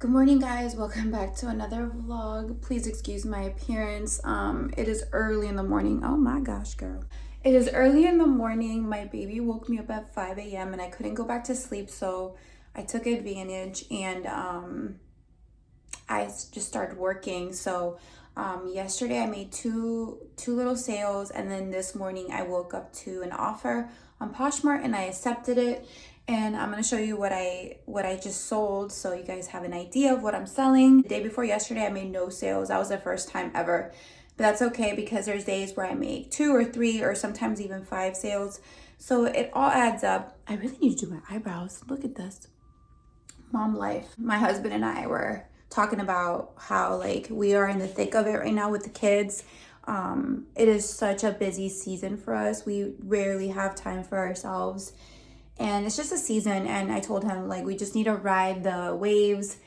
Good morning, guys. Welcome back to another vlog. Please excuse my appearance. It is early in the morning. Oh my gosh, girl. It is early in the morning. My baby woke me up at 5 a.m. and I couldn't go back to sleep, so I took advantage and I just started working. So yesterday I made two little sales, and then this morning I woke up to an offer on Poshmark and I accepted it. And I'm gonna show you what I just sold, so you guys have an idea of what I'm selling. The day before yesterday I made no sales. That was the first time ever, but that's okay because there's days where I make 2 or 3 or sometimes even 5 sales, so it all adds up. I really need to do my eyebrows. Look at this. Mom life. My husband and I were talking about how like we are in the thick of it right now with the kids. It is such a busy season for us. We rarely have time for ourselves, and it's just a season. And I told him, like, we just need to ride the waves.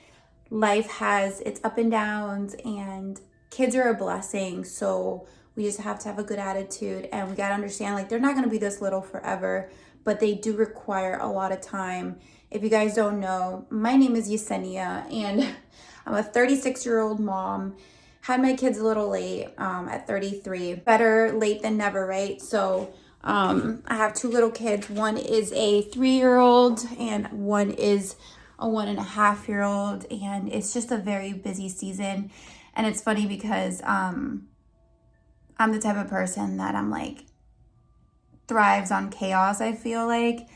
Life has its up and downs, and kids are a blessing, so we just have to have a good attitude, and we got to understand, like, they're not going to be this little forever, but they do require a lot of time. If you guys don't know, my name is Yesenia, and I'm a 36-year-old mom. Had my kids a little late at 33. Better late than never, right? So I have 2 little kids. One is a 3-year-old and one is a 1.5-year-old, and it's just a very busy season. And it's funny because I'm the type of person that I'm like thrives on chaos. I feel like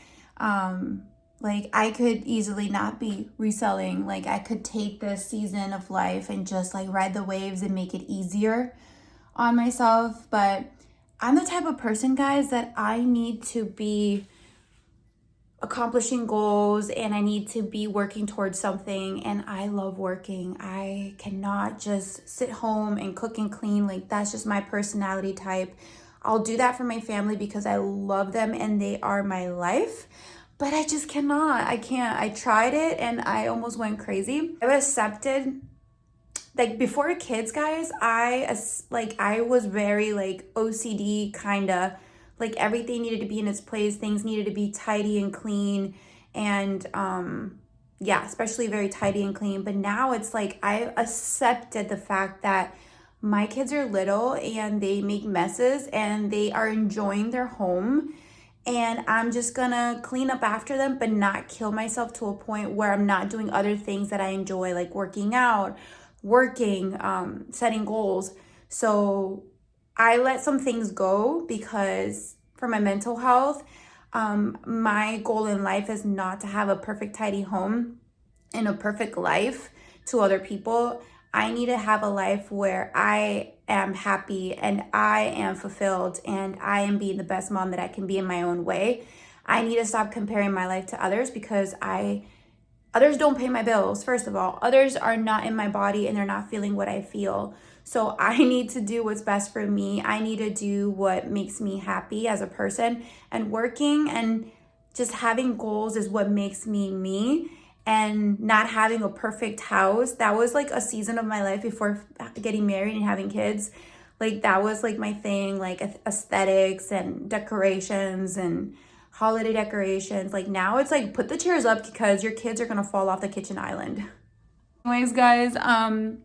I could easily not be reselling. Like, I could take this season of life and just like ride the waves and make it easier on myself. But I'm the type of person, guys, that I need to be accomplishing goals and I need to be working towards something, and I love working. I cannot just sit home and cook and clean. Like, that's just my personality type. I'll do that for my family because I love them and they are my life, but I just cannot. I can't. I tried it and I almost went crazy. I accepted, like, before kids, guys, I was very like OCD kind of, like everything needed to be in its place. Things needed to be tidy and clean, and yeah, especially very tidy and clean. But now it's like I accepted the fact that my kids are little and they make messes and they are enjoying their home, and I'm just gonna clean up after them, but not kill myself to a point where I'm not doing other things that I enjoy, like working out, working, setting goals. So I let some things go because for my mental health, my goal in life is not to have a perfect tidy home and a perfect life to other people. I need to have a life where I am happy and I am fulfilled and I am being the best mom that I can be in my own way. I need to stop comparing my life to others because others don't pay my bills. First of all, others are not in my body and they're not feeling what I feel. So I need to do what's best for me. I need to do what makes me happy as a person, and working and just having goals is what makes me me. And not having a perfect house, that was like a season of my life before getting married and having kids. Like, that was like my thing, like aesthetics and decorations and holiday decorations. Like, now it's like, put the chairs up because your kids are gonna fall off the kitchen island. Anyways, guys, I'm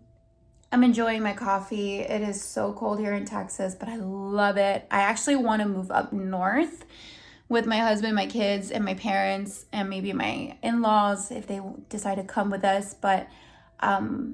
enjoying my coffee. It is so cold here in Texas, but I love it. I actually want to move up north with my husband, my kids, and my parents, and maybe my in-laws if they decide to come with us. But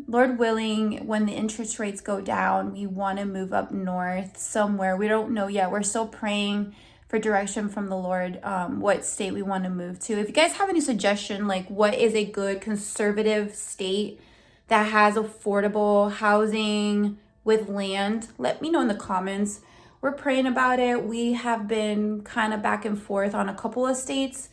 Lord willing, when the interest rates go down, we want to move up north somewhere. We don't know yet. We're still praying for direction from the Lord, what state we want to move to. If you guys have any suggestion, like what is a good conservative state that has affordable housing with land, let me know in the comments. We're praying about it. We have been kind of back and forth on a couple of states.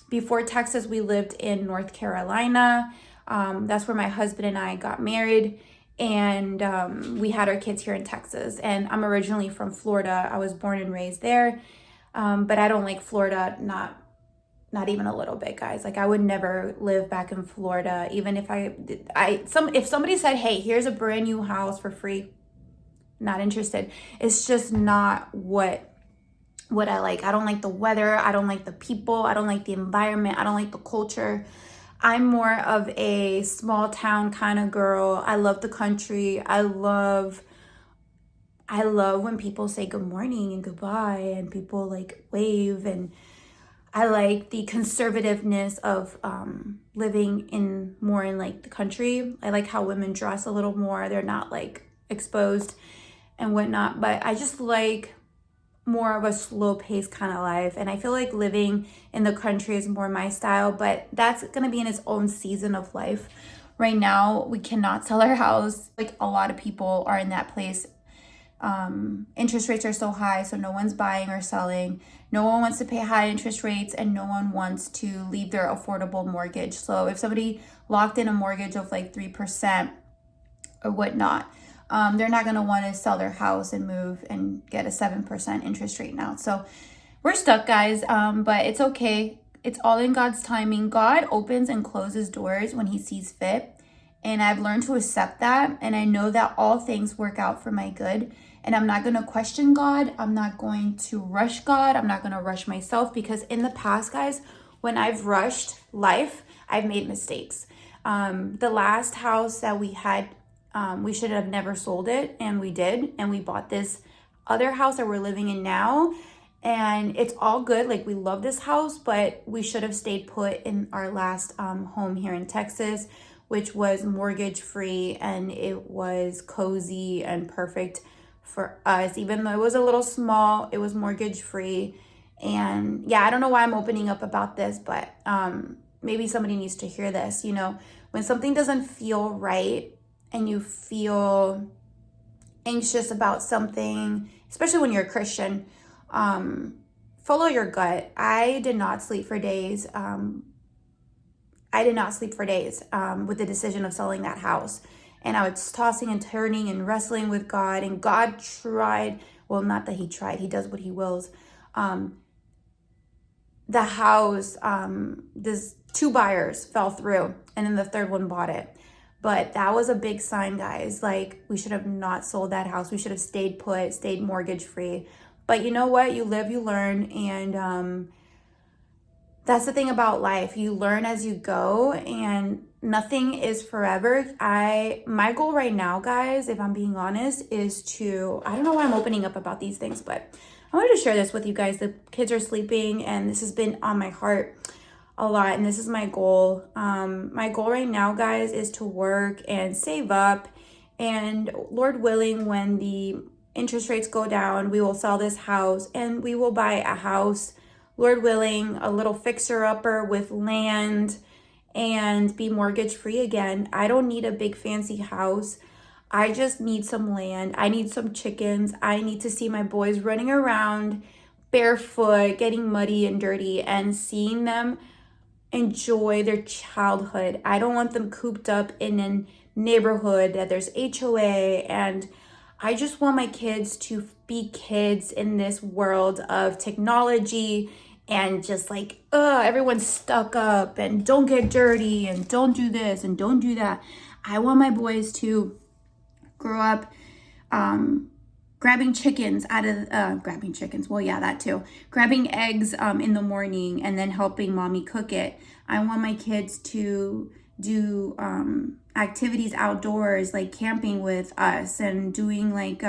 Before Texas, we lived in North Carolina. That's where my husband and I got married, and we had our kids here in Texas. And I'm originally from Florida. I was born and raised there, but I don't like Florida, not even a little bit, guys. Like, I would never live back in Florida, even if if somebody said, hey, here's a brand new house for free, not interested. It's just not what I like. I don't like the weather. I don't like the people. I don't like the environment. I don't like the culture. I'm more of a small town kind of girl. I love the country. I love when people say good morning and goodbye and people like wave, and I like the conservativeness of living in more in like the country. I like how women dress a little more. They're not like exposed and whatnot, but I just like more of a slow paced kind of life. And I feel like living in the country is more my style, but that's going to be in its own season of life. Right now, we cannot sell our house. Like a lot of people are in that place. Interest rates are so high, so no one's buying or selling. No one wants to pay high interest rates, and no one wants to leave their affordable mortgage. So if somebody locked in a mortgage of like 3% or whatnot, they're not going to want to sell their house and move and get a 7% interest rate now. So we're stuck, guys, but it's okay. It's all in God's timing. God opens and closes doors when he sees fit. And I've learned to accept that. And I know that all things work out for my good. And I'm not going to question God. I'm not going to rush God. I'm not going to rush myself, because in the past, guys, when I've rushed life, I've made mistakes. The last house that we had, we should have never sold it, and we did. And we bought this other house that we're living in now. And it's all good. Like, we love this house, but we should have stayed put in our last home here in Texas, which was mortgage free, and it was cozy and perfect for us. Even though it was a little small, it was mortgage free. And yeah, I don't know why I'm opening up about this, but maybe somebody needs to hear this. You know, when something doesn't feel right and you feel anxious about something, especially when you're a Christian, follow your gut. I did not sleep for days. With the decision of selling that house. And I was tossing and turning and wrestling with God. And God tried, well, not that he tried, he does what he wills. The house, this 2 buyers fell through, and then the third one bought it. But that was a big sign, guys. Like, we should have not sold that house. We should have stayed put, stayed mortgage free. But you know what? You live, you learn. And that's the thing about life. You learn as you go, and nothing is forever. My goal right now, guys, if I'm being honest, is to, I don't know why I'm opening up about these things, but I wanted to share this with you guys. The kids are sleeping, and this has been on my heart a lot, and this is my goal. My goal right now, guys, is to work and save up, and Lord willing, when the interest rates go down, we will sell this house and we will buy a house, Lord willing, a little fixer-upper with land, and be mortgage free again. I don't need a big fancy house. I just need some land. I need some chickens. I need to see my boys running around barefoot, getting muddy and dirty, and seeing them enjoy their childhood. I don't want them cooped up in a neighborhood that there's HOA, and I just want my kids to be kids in this world of technology and just like, everyone's stuck up and don't get dirty and don't do this and don't do that. I want my boys to grow up grabbing chickens out of, grabbing chickens, well, yeah, that too. Grabbing eggs in the morning and then helping mommy cook it. I want my kids to do activities outdoors, like camping with us and doing like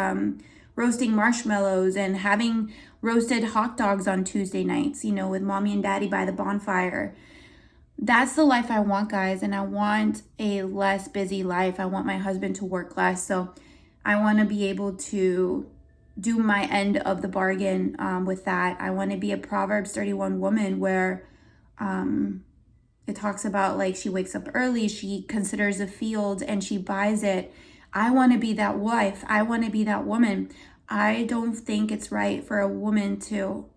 roasting marshmallows and having roasted hot dogs on Tuesday nights, with mommy and daddy by the bonfire. That's the life I want, guys. And I want a less busy life. I want my husband to work less. So I want to be able to do my end of the bargain with that. I want to be a Proverbs 31 woman where it talks about like she wakes up early, she considers a field and she buys it. I want to be that wife. I want to be that woman. I don't think it's right for a woman to,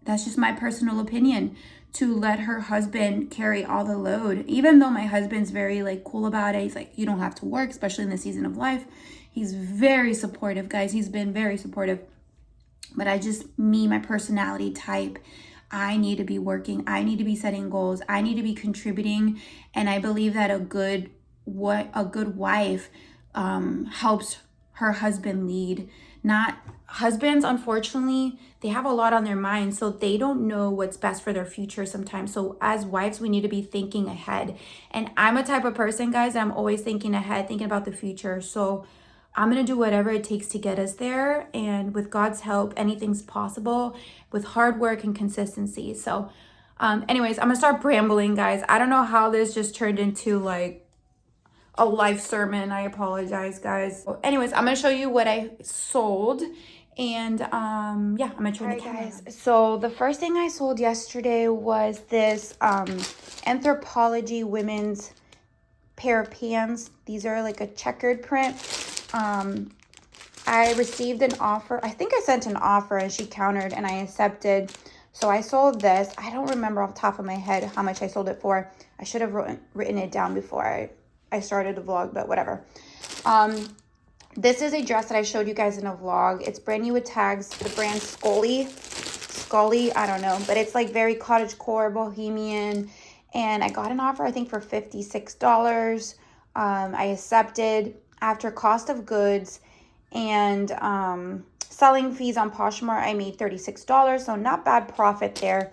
that's just my personal opinion, to let her husband carry all the load. Even though my husband's very like cool about it. He's like, you don't have to work, especially in the season of life. He's very supportive, guys. He's been very supportive. But my personality type, I need to be working. I need to be setting goals. I need to be contributing. And I believe that a good wife helps her husband lead, Not husbands, unfortunately, they have a lot on their mind, so they don't know what's best for their future sometimes. So as wives, we need to be thinking ahead. And I'm a type of person, guys, that I'm always thinking ahead, thinking about the future. So I'm going to do whatever it takes to get us there. And with God's help, anything's possible with hard work and consistency. So anyways, I'm going to start rambling, guys. I don't know how this just turned into like a life sermon. I apologize, guys. Anyways, I'm going to show you what I sold. And yeah, I'm going to turn the camera on. So the first thing I sold yesterday was this Anthropology women's pair of pants. These are like a checkered print. I received an offer. I think I sent an offer and she countered and I accepted. So I sold this. I don't remember off the top of my head how much I sold it for. I should have written it down before I started the vlog, but whatever. This is a dress that I showed you guys in a vlog. It's brand new with tags. The brand Scully, I don't know, but it's like very cottagecore, bohemian. And I got an offer, I think, for $56. I accepted after cost of goods and selling fees on Poshmark. I made $36, so not bad profit there.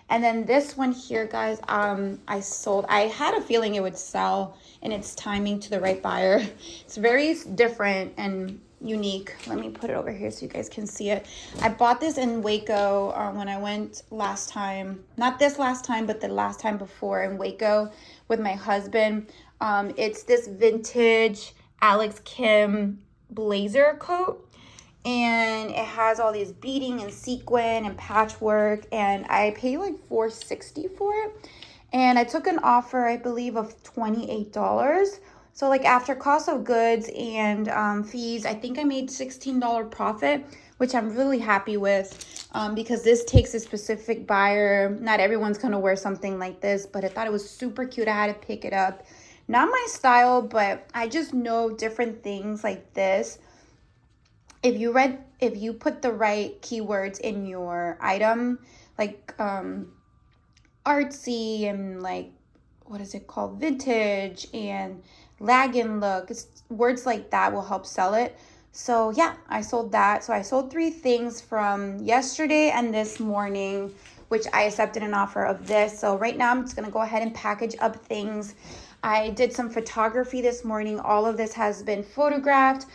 And then this one here, guys, I sold. I had a feeling it would sell in its timing to the right buyer. It's very different and unique. Let me put it over here so you guys can see it. I bought this in Waco when I went last time. Not this last time, but the last time before in Waco with my husband. It's this vintage Alex Kim blazer coat. And it has all these beading and sequin and patchwork. And I paid like $4.60 for it. And I took an offer, I believe, of $28. So like after cost of goods and fees, I think I made $16 profit, which I'm really happy with because this takes a specific buyer. Not everyone's going to wear something like this, but I thought it was super cute. I had to pick it up. Not my style, but I just know different things like this. If you put the right keywords in your item, like artsy and like, what is it called? Vintage and lagging look. Words like that will help sell it. So yeah, I sold that. So I sold 3 things from yesterday and this morning, which I accepted an offer of this. So right now I'm just going to go ahead and package up things. I did some photography this morning. All of this has been photographed.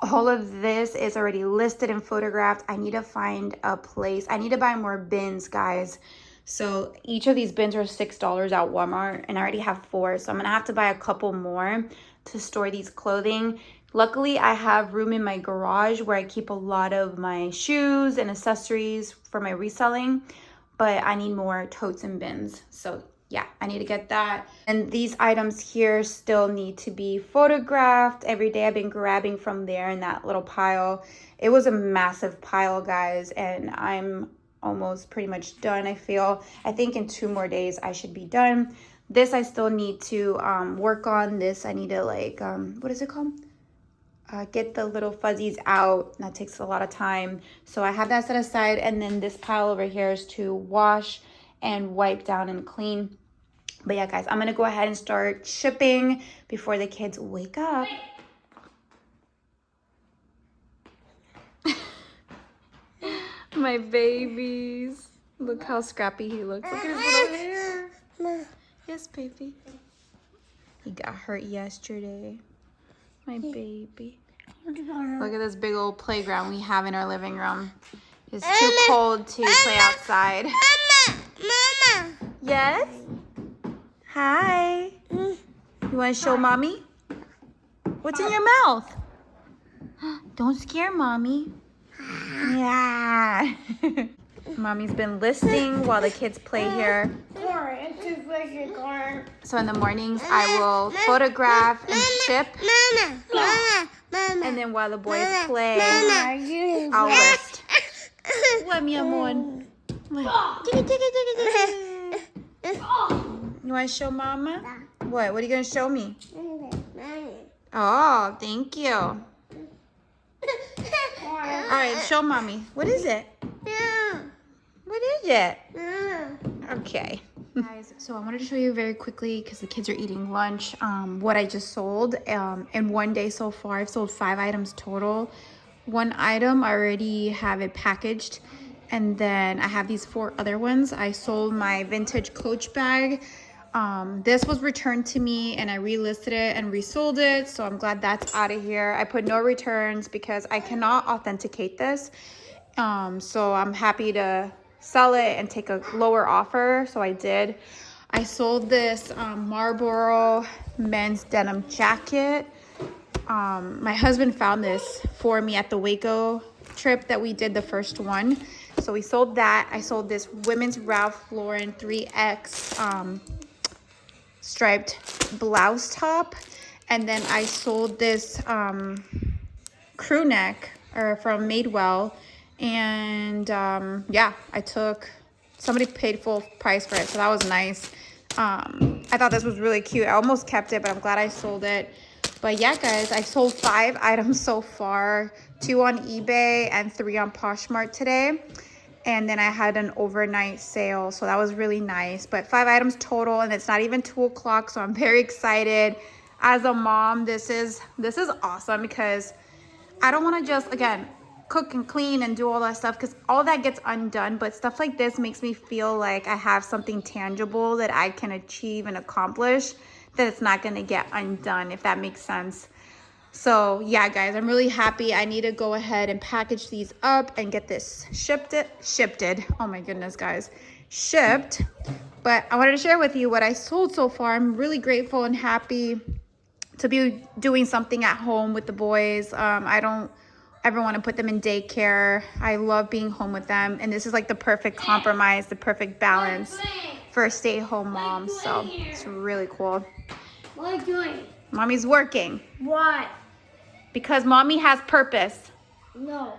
All of this is already listed and photographed. I need to find a place. I need to buy more bins, guys. So each of these bins are $6 at Walmart, and I already have 4. So I'm gonna have to buy a couple more to store these clothing. Luckily, I have room in my garage where I keep a lot of my shoes and accessories for my reselling, but I need more totes and bins. So yeah, I need to get that. And these items here still need to be photographed. Every day I've been grabbing from there in that little pile. It was a massive pile, guys, and I'm almost pretty much done, I feel. I think in 2 more days I should be done. This I still need to work on. This I need to like, what is it called? Get the little fuzzies out. That takes a lot of time. So I have that set aside. And then this pile over here is to wash and wipe down and clean. But yeah, guys, I'm gonna go ahead and start shipping before the kids wake up. My babies. Look how scrappy he looks. Look at his little hair. Yes, baby. He got hurt yesterday. My baby. Look at this big old playground we have in our living room. It's too cold to play outside. Mama. Yes? Hi. You want to show mommy? What's in your mouth? Don't scare mommy. Yeah. Mommy's been listening while the kids play here. So in the mornings, I will photograph and ship. And then while the boys play, I'll list. What, mi amor? You want to show mama? What? What are you going to show me? Oh, thank you. All right, show mommy. What is it? What is it? Okay. Guys, so I wanted to show you very quickly because the kids are eating lunch what I just sold. In one day so far, I've sold 5 items total. one item. I already have it packaged. And then I have these 4 other ones. I sold my vintage Coach bag. This was returned to me and I relisted it and resold it. So I'm glad that's out of here. I put no returns because I cannot authenticate this. So I'm happy to sell it and take a lower offer. So I did. I sold this Marlboro men's denim jacket. My husband found this for me at the Waco trip that we did, the first one. So we sold that. I sold this women's Ralph Lauren 3X striped blouse top. And then I sold this crew neck from Madewell. And yeah, somebody paid full price for it. So that was nice. I thought this was really cute. I almost kept it, but I'm glad I sold it. But yeah, guys, I sold 5 items so far, 2 on eBay and 3 on Poshmark today. And then I had an overnight sale, so that was really nice. But 5 items total, and it's not even 2 o'clock, so I'm very excited. As a mom, this is awesome because I don't want to just, again, cook and clean and do all that stuff because all that gets undone. But stuff like this makes me feel like I have something tangible that I can achieve and accomplish, that it's not going to get undone, if that makes sense. So yeah, guys, I'm really happy. I need to go ahead and package these up and get this shipped. Oh my goodness, guys, shipped. But I wanted to share with you what I sold so far. I'm really grateful and happy to be doing something at home with the boys. I don't ever want to put them in daycare. I love being home with them, and this is like the perfect compromise, the perfect balance for a stay-at-home mom. So it's really cool. What are you doing? Mommy's working. Why? Because mommy has purpose. No.